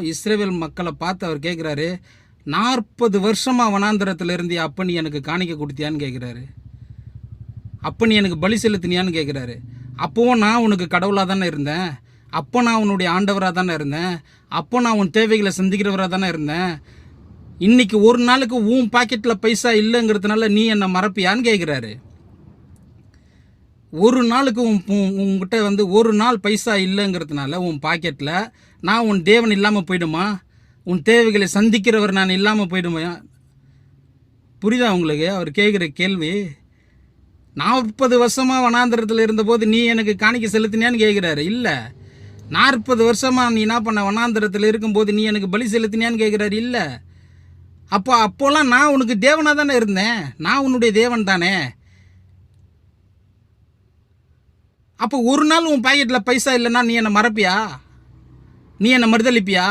இஸ்ரவேல் மக்களை பார்த்து அவர் கேட்குறாரு, 40 வருஷமாக வனாந்திரத்தில் இருந்தே அப்போ நீ எனக்கு காணிக்க கொடுத்தியான்னு கேட்குறாரு. அப்போ நீ எனக்கு பலி செலுத்தினியான்னு கேட்குறாரு. அப்போவும் நான் உனக்கு கடவுளாக தானே இருந்தேன், அப்போ நான் உன்னுடைய ஆண்டவராக தானே இருந்தேன், அப்போ நான் உன் தேவைகளை சந்திக்கிறவராக தானே இருந்தேன். இன்றைக்கி ஒரு நாளுக்கு உன் பாக்கெட்டில் பைசா இல்லைங்கிறதுனால நீ என்னை மறப்பியான்னு கேட்குறாரு. ஒரு நாளுக்கு உங்ககிட்ட ஒரு நாள் பைசா இல்லைங்கிறதுனால உன் பாக்கெட்டில் நான் உன் தேவன் இல்லாமல் போயிடுமா? உன் தேவைகளை சந்திக்கிறவர் நான் இல்லாமல் போயிடுமா? புரியுதா உங்களுக்கு அவர் கேட்குற கேள்வி? 40 வருஷமாக வனாந்திரத்தில் இருந்தபோது நீ எனக்கு காணிக்க செலுத்தினியான்னு கேட்குறாரு. இல்லை. 40 வருஷமாக நீ என்ன பண்ண வனாந்திரத்தில் இருக்கும்போது நீ எனக்கு பலி செலுத்தினியான்னு கேட்குறாரு. இல்லை. அப்போல்லாம் நான் உனக்கு தேவனாக தானே இருந்தேன், நான் உன்னுடைய தேவன் தானே. அப்போ ஒரு நாள் உன் பாக்கெட்டில் பைசா இல்லைன்னா நீ என்னை மறப்பியா? நீ என்னை மறுதளிப்பியா?